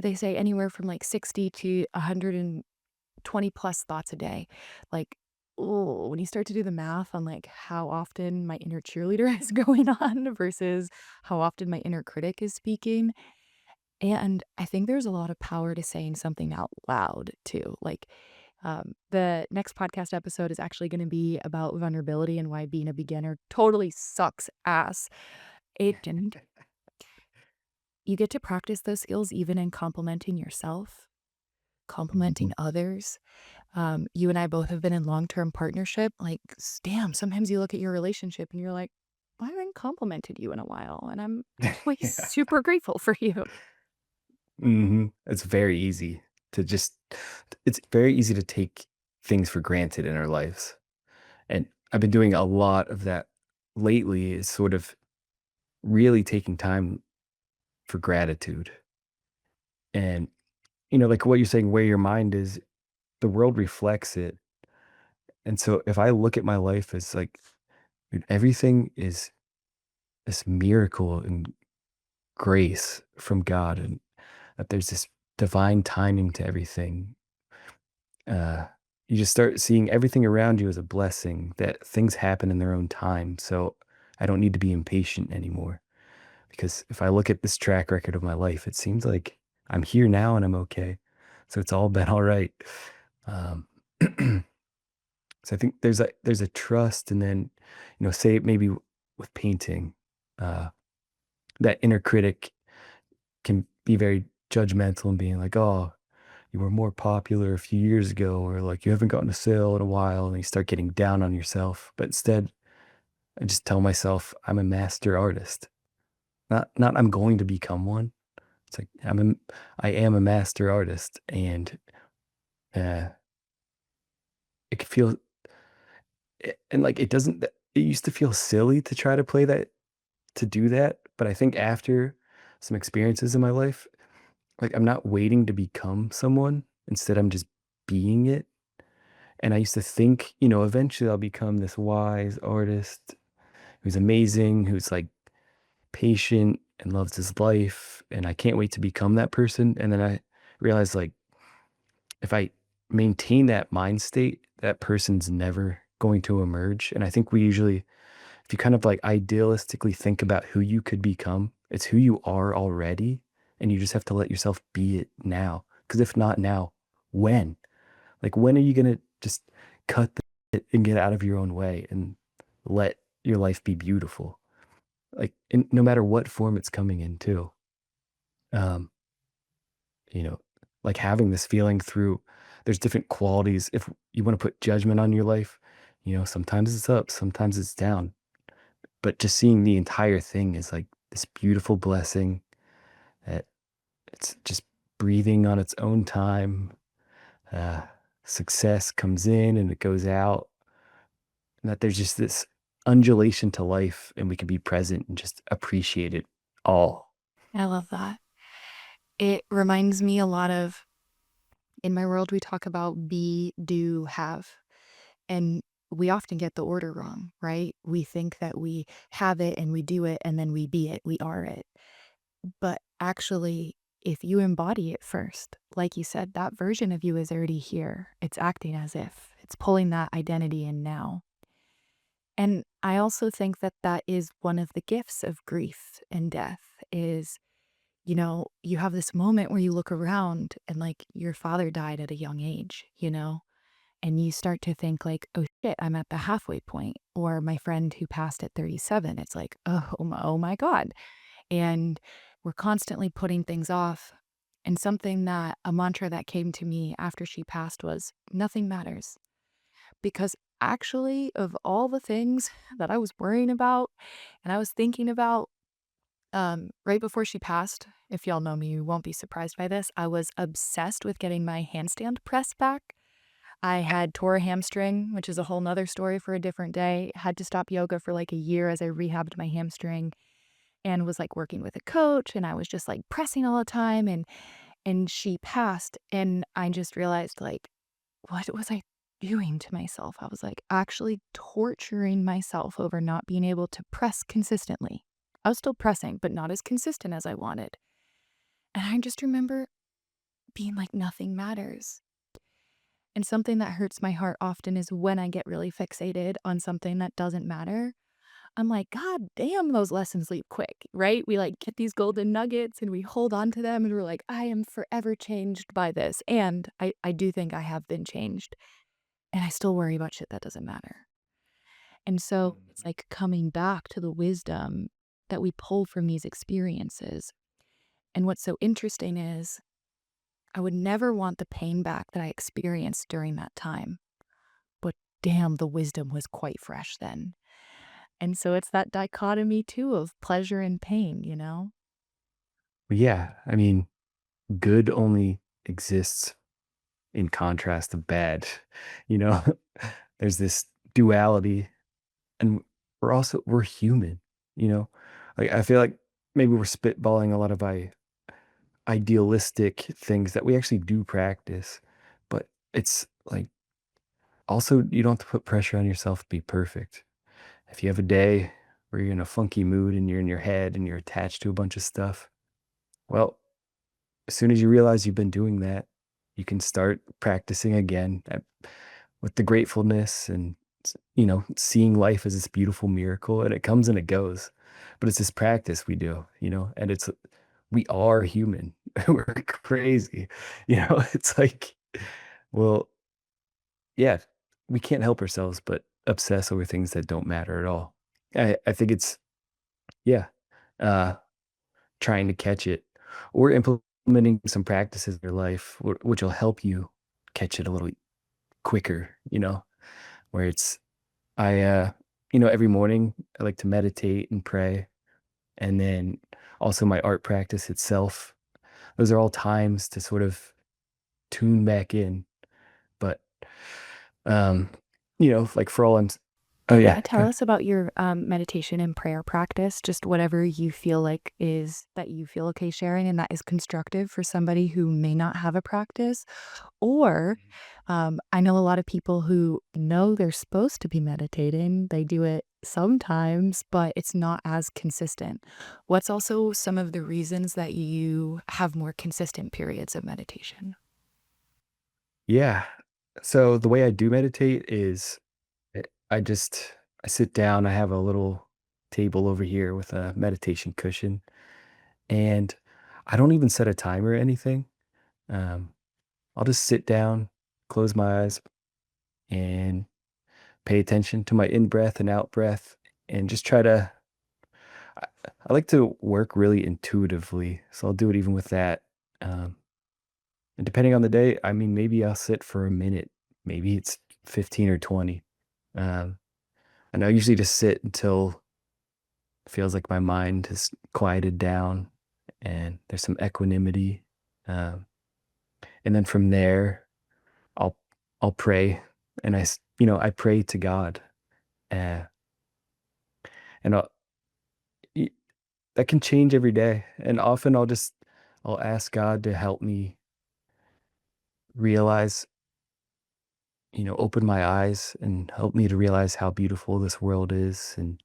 they say, anywhere from like 60 to 120 plus thoughts a day. Like, oh, when you start to do the math on like how often my inner cheerleader is going on versus how often my inner critic is speaking, and I think there's a lot of power to saying something out loud too. Like, the next podcast episode is actually going to be about vulnerability and why being a beginner totally sucks ass. It didn't. You get to practice those skills even in complimenting yourself, Mhm. complimenting others. You and I both have been in long-term partnership. Like, damn, sometimes you look at your relationship and you're like, I haven't complimented you in a while, and I'm actually Yeah. super grateful for you. It's very easy to just it's very easy to take things for granted in our lives. And I've been doing a lot of that lately is sort of really taking time for gratitude. And, like what you're saying, where your mind is, the world reflects it. And so if I look at my life as like, dude, everything is this miracle and grace from God, and that there's this divine timing to everything. Uh, you just start seeing everything around you as a blessing, that things happen in their own time. So I don't need to be impatient anymore. Because if I look at this track record of my life, it seems like I'm here now and I'm okay. So it's all been all right. Um, so I think there's a trust, and then say maybe with painting, uh, that inner critic can be very judgmental and being like, oh, you were more popular a few years ago, or like you haven't gotten a sale in a while, and you start getting down on yourself. But instead, I just tell myself I'm a master artist. Not I'm going to become one. It's like I am a master artist, and uh, it can feel and like it doesn't. It used to feel silly to try to play that to do that, but I think after some experiences in my life, like I'm not waiting to become someone. Instead, I'm just being it. And I used to think, eventually I'll become this wise artist who's amazing, who's like patient and loves his life. And I can't wait to become that person. And then I realized, like, if I maintain that mind state, that person's never going to emerge. And I think we usually, if you kind of like idealistically think about who you could become, it's who you are already. And you just have to let yourself be it now. Because if not now, when? Like, when are you going to just cut it and get out of your own way and let your life be beautiful? Like, no matter what form it's coming in, too. Um, you know, like having this feeling through, there's different qualities. If you want to put judgment on your life, sometimes it's up, sometimes it's down. But just seeing the entire thing is like this beautiful blessing that it's just breathing on its own time. Uh, Success comes in and it goes out, and that there's just this undulation to life, and we can be present and just appreciate it all. I love that. It reminds me a lot of, in my world, we talk about be, do, have. And we often get the order wrong, right? We think that we have it and we do it and then we be it, we are it. But actually, if you embody it first, like you said, that version of you is already here. It's acting as if it's pulling that identity in now. And I also think that that is one of the gifts of grief and death is, you have this moment where you look around and like your father died at a young age, and you start to think like, "Oh shit, I'm at the halfway point." Or my friend who passed at 37, it's like, oh my god." And we're constantly putting things off. And something that a mantra that came to me after she passed was nothing matters. Because actually, of all the things that I was worrying about and I was thinking about right before she passed, if y'all know me, you won't be surprised by this. I was obsessed with getting my handstand press back. I had tore a hamstring, which is a whole nother story for a different day. Had to stop yoga for like a year as I rehabbed my hamstring and was like working with a coach and I was just like pressing all the time and she passed and I just realized like what was I doing to myself? I was like actually torturing myself over not being able to press consistently. I was still pressing, but not as consistent as I wanted. And I just remember being like nothing matters. And something that hurts my heart often is when I get really fixated on something that doesn't matter. I'm like, God damn, those lessons leave quick, right? We like get these golden nuggets and we hold on to them and we're like, I am forever changed by this. And I do think I have been changed. And I still worry about shit that doesn't matter. And so it's Mhm. like coming back to the wisdom that we pull from these experiences. And what's so interesting is I would never want the pain back that I experienced during that time. But damn, the wisdom was quite fresh then. And so it's that dichotomy too of pleasure and pain, you know? But yeah, I mean, good only exists in contrast of bad. You know, there's this duality, and we're human. You know, like I feel like maybe we're spitballing a lot of idealistic things that we actually do practice, but it's like also you don't have to put pressure on yourself to be perfect. If you have a day where you're in a funky mood and you're in your head and you're attached to a bunch of stuff, well, as soon as you realize you've been doing that, you can start practicing again with the gratefulness and seeing life as this beautiful miracle, and it comes and it goes. But it's this practice we do, and we are human. We're crazy. It's like, well, yeah, we can't help ourselves but obsess over things that don't matter at all. I think it's, yeah, uh trying to catch it or implementing some practices in your life which will help you catch it a little quicker, where it's I every morning I like to meditate and pray, and then also my art practice itself. Those are all times to sort of tune back in. But um like for all oh yeah, Yeah, tell us about your meditation and prayer practice, just whatever you feel like is that you feel okay sharing and that is constructive for somebody who may not have a practice. Or I know a lot of people who know they're supposed to be meditating, they do it sometimes, but it's not as consistent. What's also some of the reasons that you have more consistent periods of meditation? yeah. So the way I do meditate is I sit down, I have a little table over here with a meditation cushion, and I don't even set a timer or anything. Um, I'll just sit down, close my eyes, and pay attention to my in breath and out breath, and just try to. I, I like to work really intuitively, so I'll do it even with that. Um, and depending on the day, I mean, maybe I'll sit for a minute, maybe it's 15 or 20. Um, and I usually just sit until it feels like my mind has quieted down and there's some equanimity. Um, and then from there, I'll I'll pray, and I pray to God, uh, and y- that can change every day. And often I'll ask God to help me realize, open my eyes and help me to realize how beautiful this world is. And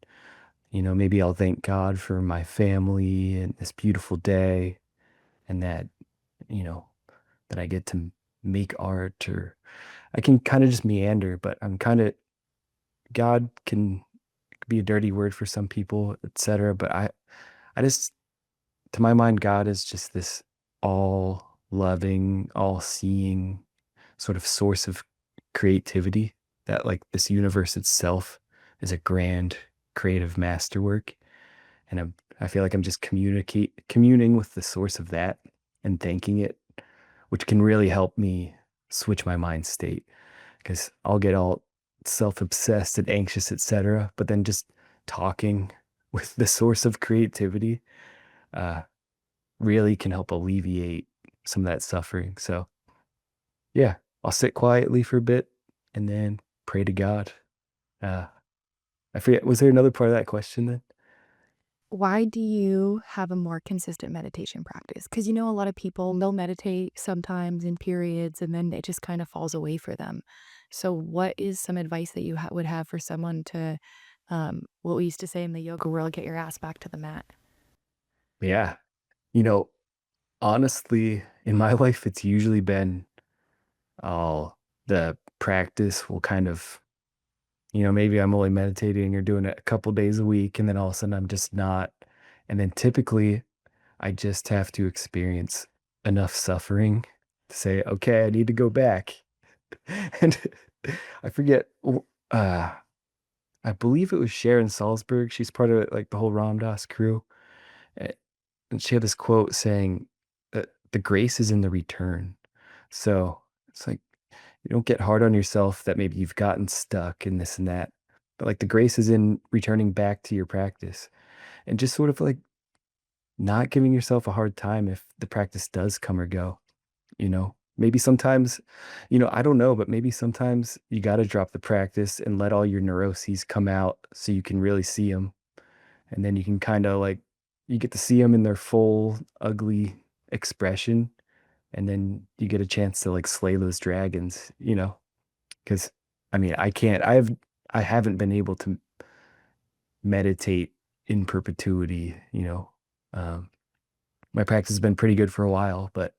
maybe I'll thank God for my family and this beautiful day, and you know that I get to make art, or I can kind of just meander, but God can be a dirty word for some people, etc. But I just, to my mind, God is just this all loving, all seeing sort of source of creativity, that like this universe itself is a grand creative masterwork. And I feel like I'm just communing with the source of that. and thanking it, which can really help me switch my mind state because I'll get all self-obsessed and anxious, etc. But then just talking with the source of creativity uh, really can help alleviate some of that suffering. So yeah, I'll sit quietly for a bit and then pray to God. Uh, I forget, was there another part of that question then? Why do you have a more consistent meditation practice? Because a lot of people, they'll meditate sometimes in periods and then it just kind of falls away for them. So, what is some advice that you would have for someone to, what we used to say in the yoga world, get your ass back to the mat? Yeah. You know, honestly, in my life, it's usually been all the practice will kind of, maybe I'm only meditating or doing it a couple days a week, and then all of a sudden I'm just not. And then typically I just have to experience enough suffering to say, okay, I need to go back. And I forget, I believe it was Sharon Salzberg. She's part of like the whole Ram Dass crew. eh, And she had this quote saying that the grace is in the return. So it's like you don't get hard on yourself that maybe you've gotten stuck in this and that. But like the grace is in returning back to your practice and just sort of like not giving yourself a hard time if the practice does come or go, you know? Maybe sometimes, I don't know, but maybe sometimes you got to drop the practice and let all your neuroses come out so you can really see them. And then you can kind of like, you get to see them in their full, ugly expression. And then you get a chance to like slay those dragons, because I mean, I haven't been able to meditate in perpetuity, Um, my practice has been pretty good for a while, but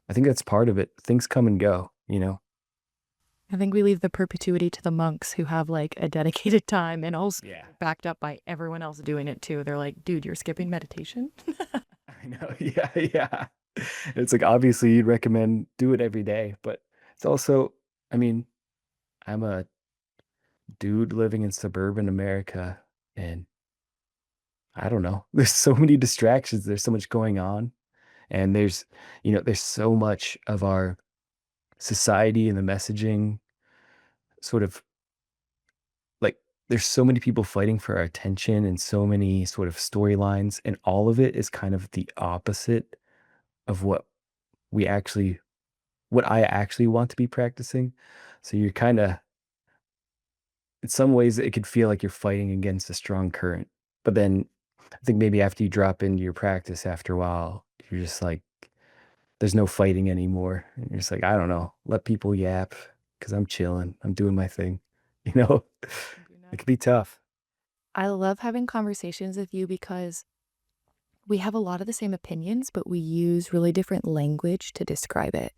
I think that's part of it. Things come and go. I think we leave the perpetuity to the monks who have like a dedicated time and also Yeah. backed up by everyone else doing it too. They're like, dude, you're skipping meditation? I know. Yeah, yeah. It's like obviously you'd recommend do it every day, but it's also, I mean, I'm a dude living in suburban America and I don't know. There's so many distractions. There's so much going on. And there's so much of our society and the messaging sort of like there's so many people fighting for our attention and so many sort of storylines and all of it is kind of the opposite of we actually what I actually want to be practicing. So you're kind of in some ways it could feel like you're fighting against a strong current. But then I think maybe after you drop into your practice after a while, you're just like there's no fighting anymore. And you're just like, I don't know, let people yap because I'm chilling. I'm doing my thing. You know, Do it not. could be tough. I love having conversations with you because we have a lot of the same opinions, but we use really different language to describe it.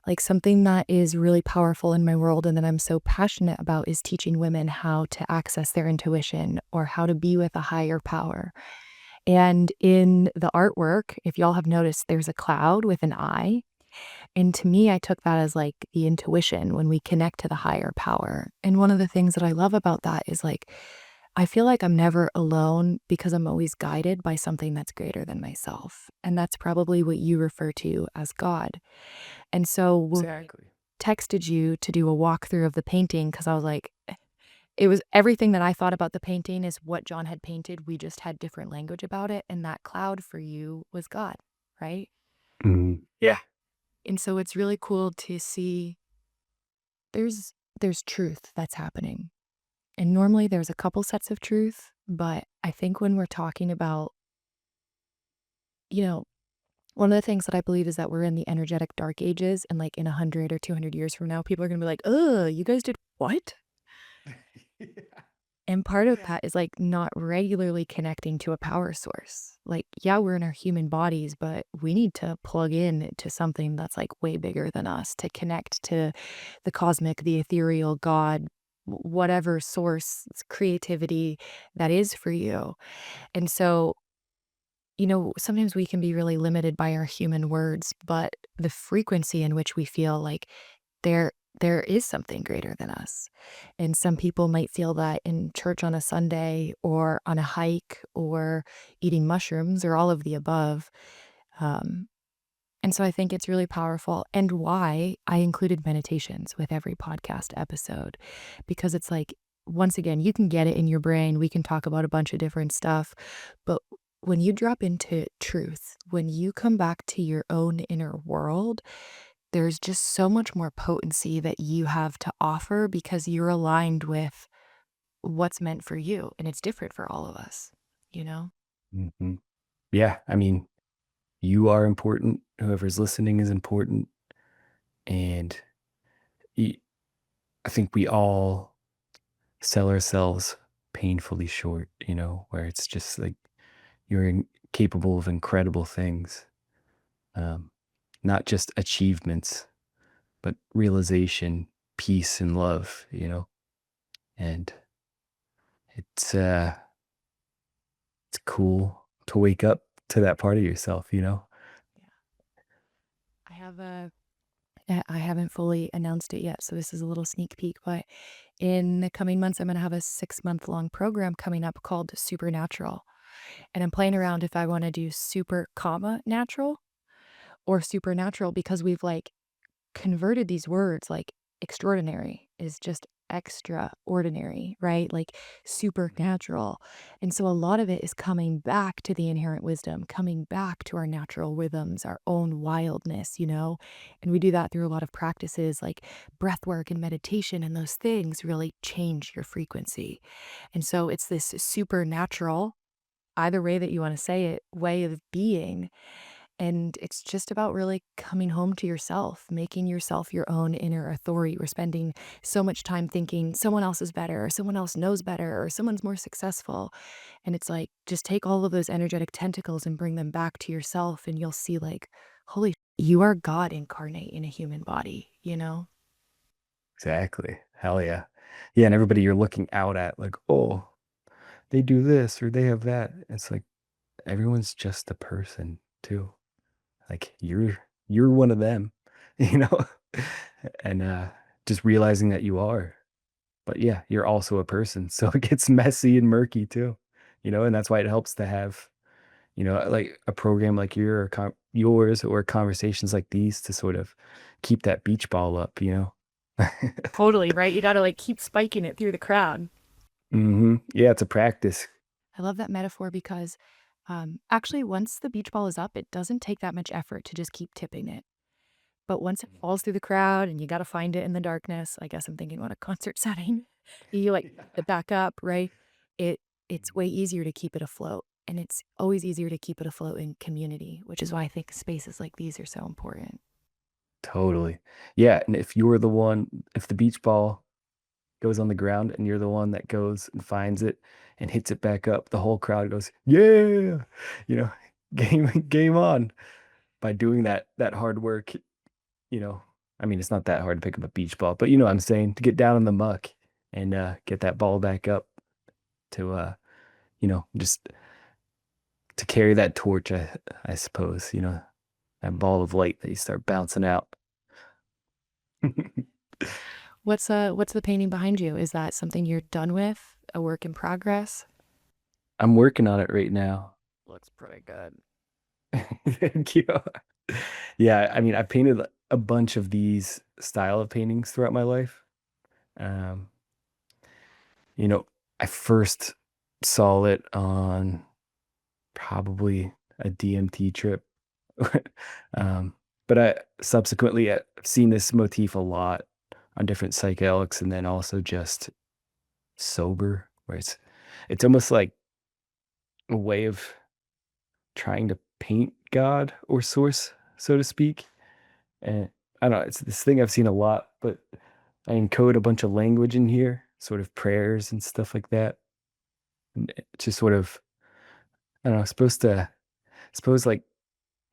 Like something that is really powerful in my world and that I'm so passionate about is teaching women how to access their intuition or how to be with a higher power. And in the artwork, if y'all have noticed, there's a cloud with an eye. And to me, I took that as like the intuition when we connect to the higher power. And one of the things that I love about that is like, I feel like I'm never alone because I'm always guided by something that's greater than myself. And that's probably what you refer to as God. And so when I Exactly. texted you to do a walkthrough of the painting, because I was like, it was everything that I thought about the painting is what John had painted. We just had different language about it. And that cloud for you was God, right? Yeah. And so it's really cool to see there's there's truth that's happening. And normally there's a couple sets of truth, but I think when we're talking about, you know, one of the things that I believe is that we're in the energetic dark ages and like in 100 or 200 years from now, people are going to be like, "Ugh, you guys did what?" And part of that is like not regularly connecting to a power source. Like, yeah, we're in our human bodies, but we need to plug in to something that's like way bigger than us to connect to the cosmic, the ethereal, God, whatever source, creativity that is for you. And so, sometimes we can be really limited by our human words, but the frequency in which we feel like there there is something greater than us. And some people might feel that in church on a Sunday or on a hike or eating mushrooms or all of the above. Um, And so I think it's really powerful, and why I included meditations with every podcast episode, because it's like, once again, you can get it in your brain. We can talk about a bunch of different stuff. But when you drop into truth, when you come back to your own inner world, there's just so much more potency that you have to offer because you're aligned with what's meant for you. And it's different for all of us, you know? Mhm. Yeah, I mean, you are important, whoever's listening is important, and y I think we all sell ourselves painfully short, where it's just like capable of incredible things, um, not just achievements, but realization, peace, and love. And it's it's cool to wake up to that part of yourself. Yeah. I have a I haven't fully announced it yet, so this is a little sneak peek, but in the coming months, I'm going to have a 6-month long program coming up called Supernatural. And I'm playing around if I want to do super comma natural or supernatural because we've like converted these words like extraordinary is just extraordinary, right? Like supernatural. And so a lot of it is coming back to the inherent wisdom, coming back to our natural rhythms, our own wildness, you know? And we do that through a lot of practices like breath work and meditation, and those things really change your frequency. And so it's this supernatural, either way that you want to say it, way of being, and it's just about really coming home to yourself, making yourself your own inner authority. We're spending so much time thinking someone else is better, or someone else knows better, or someone's more successful. And it's like, just take all of those energetic tentacles and bring them back to yourself, and you'll see, like, holy, you are God incarnate in a human body, you know? Exactly. Hell yeah. Yeah, and everybody you're looking out at, like, oh, they do this or they have that. It's like everyone's just a person too. Like you're one of them, you know? And just realizing that you are. But yeah, you're also a person. So it gets messy and murky too, and that's why it helps to have, like a program like yours or conversations like these to sort of keep that beach ball up. Totally, right? You got to like keep spiking it through the crowd. Yeah, it's a practice. I love that metaphor because actually, once the beach ball is up, it doesn't take that much effort to just keep tipping it. But once it falls through the crowd and you gotta find it in the darkness, I guess I'm thinking about a concert setting. You, like, Yeah. it back up, right? It it's way easier to keep it afloat, and it's always easier to keep it afloat in community, which is why I think spaces like these are so important. Totally. Yeah, and if the beach ball goes on the ground and you're the one that goes and finds it and hits it back up, the whole crowd goes, "Yeah!" You know, game on. By doing that hard work, you know. I mean, it's not that hard to pick up a beach ball, but you know what I'm saying, to get down in the muck and get that ball back up to just to carry that torch, I suppose, that ball of light that you start bouncing out. What's the painting behind you? Is that something you're done with? A work in progress? I'm working on it right now. Looks pretty good. Thank you. Yeah, I mean, I painted a bunch of these style of paintings throughout my life. Um, you know, I first saw it on probably a DMT trip. um, but I subsequently I've seen this motif a lot on different psychedelics and then also just sober, where it's almost like a way of trying to paint God or source, so to speak. And I don't know, it's this thing I've seen a lot, but I encode a bunch of language in here, sort of prayers and stuff like that. And it's just sort of, I don't know, suppose like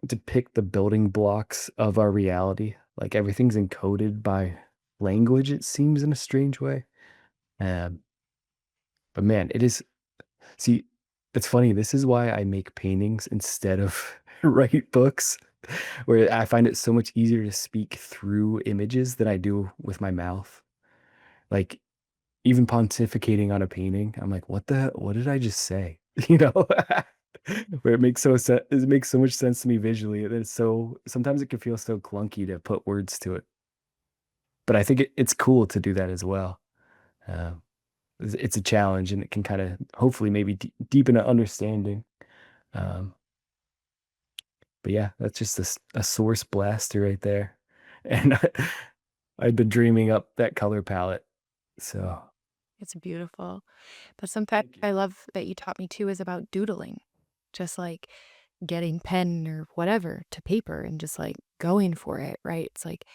depict the building blocks of our reality. Like everything's encoded by language, it seems in a strange way. Um, but man, see, it's funny. This is why I make paintings instead of write books, where I find it so much easier to speak through images than I do with my mouth. Like even pontificating on a painting, I'm like, what did I just say? You know? Where it makes so much sense to me visually, and it's so sometimes it can feel so clunky to put words to it. But I think it's cool to do that as well. Um, it's a challenge, and it can kind of hopefully maybe deepen an understanding. Um, but yeah, that's just a source blaster right there, and I've been dreaming up that color palette. So It's beautiful. But sometimes thank you. I love that you taught me too is about doodling, just like getting pen or whatever to paper and just like going for it, right? It's like,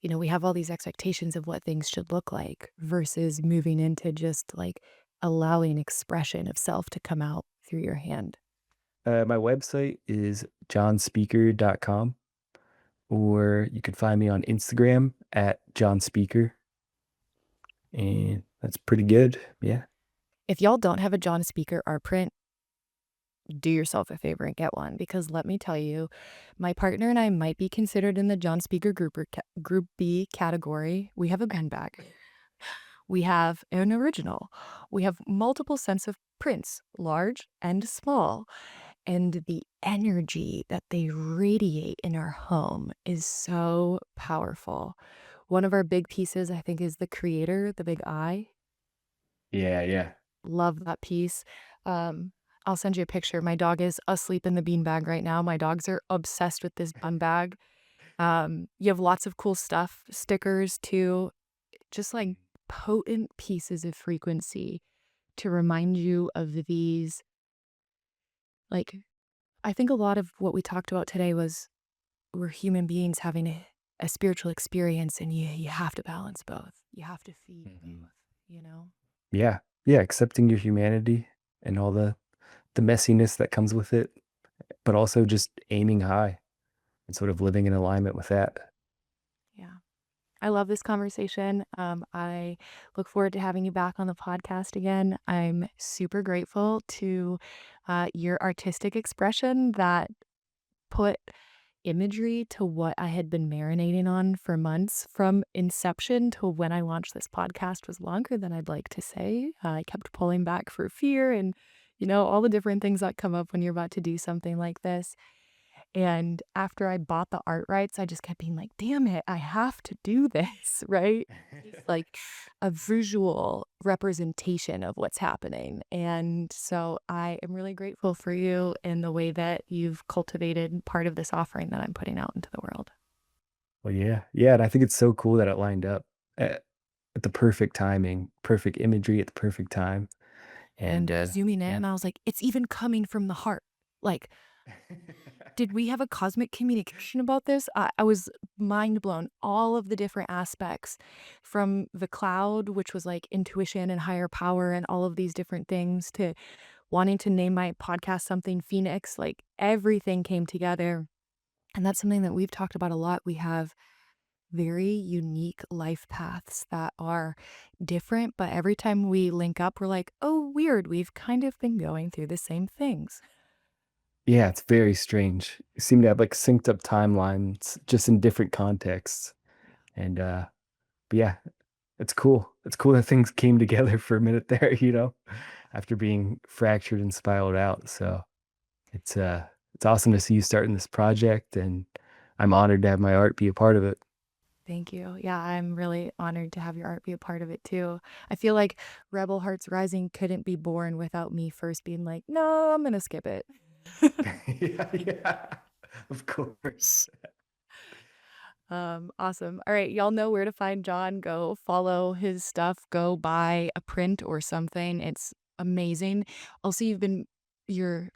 we have all these expectations of what things should look like versus moving into just like allowing expression of self to come out through your hand. My website is johnspeaker.com, or you can find me on Instagram at johnspeaker, and that's pretty good. Yeah. If y'all don't have a John Speaker art print, do yourself a favor and get one because let me tell you, my partner and I might be considered in the John Speaker group B category. We have a gun bag. We have an original. We have multiple sets of prints, large and small. And the energy that they radiate in our home is so powerful. One of our big pieces, I think, is the creator, the big eye. Yeah, yeah. Love that piece. Um, I'll send you a picture. My dog is asleep in the beanbag right now. My dogs are obsessed with this bun bag. You have lots of cool stuff, stickers too, just like potent pieces of frequency to remind you of these. Like, I think a lot of what we talked about today was we're human beings having a spiritual experience, and you have to balance both. You have to feed Mhm. both, you know? Yeah, yeah, accepting your humanity and all the messiness that comes with it, but also just aiming high and sort of living in alignment with that. Yeah. I love this conversation. I look forward to having you back on the podcast again. I'm super grateful to your artistic expression that put imagery to what I had been marinating on for months from inception to when I launched this podcast was longer than I'd like to say. I kept pulling back for fear and, all the different things that come up when you're about to do something like this. And after I bought the art rights, I just kept being like, damn it, I have to do this, right? It's like a visual representation of what's happening. And so I am really grateful for you and the way that you've cultivated part of this offering that I'm putting out into the world. Well, yeah, yeah, and I think it's so cool that it lined up at the perfect timing, perfect imagery at the perfect time, and And zooming in, yeah. and I was like, it's even coming from the heart. Like, did we have a cosmic communication about this? I was mind blown. All of the different aspects from the cloud, which was like intuition and higher power and all of these different things, to wanting to name my podcast something Phoenix, like everything came together. And that's something that we've talked about a lot. We have very unique life paths that are different, but every time we link up, we're like, oh, weird. We've kind of been going through the same things. Yeah, it's very strange. You seem to have, like, synced up timelines just in different contexts, Yeah. and, but yeah, it's cool. It's cool that things came together for a minute there, after being fractured and spiraled out, so it's awesome to see you starting this project, and I'm honored to have my art be a part of it. Thank you. Yeah, I'm really honored to have your art be a part of it too. I feel like Rebel Hearts Rising couldn't be born without me first being like, no, I'm gonna skip it. Yeah, yeah, of course. Awesome. All right, y'all know where to find John. Go follow his stuff. Go buy a print or something. It's amazing. Also, you're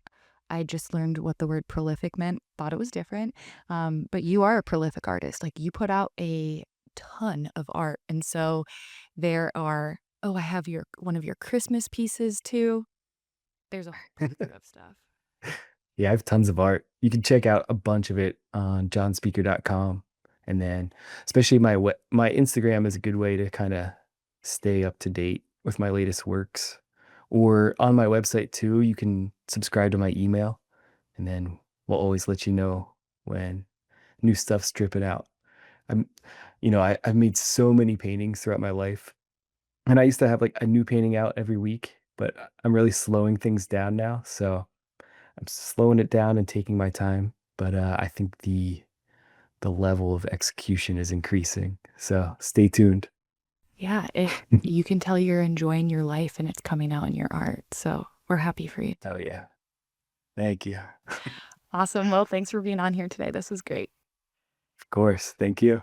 I just learned what the word prolific meant. Thought it was different. But you are a prolific artist. Like you put out a ton of art. And so there are, oh, I have your one of your Christmas pieces too. There's a whole plethora of stuff. Yeah, I have tons of art. You can check out a bunch of it on johnspeaker.com. And then especially my Instagram is a good way to kind of stay up to date with my latest works. Or on my website too, you can subscribe to my email, and then we'll always let you know when new stuff's dripping out. I'm I've made so many paintings throughout my life. And I used to have like a new painting out every week, but I'm really slowing things down now. So I'm slowing it down and taking my time, but I think the level of execution is increasing. So stay tuned. Yeah, you can tell you're enjoying your life and it's coming out in your art. So we're happy for you. Oh yeah. Thank you. Awesome. Well, thanks for being on here today. This was great. Of course. Thank you.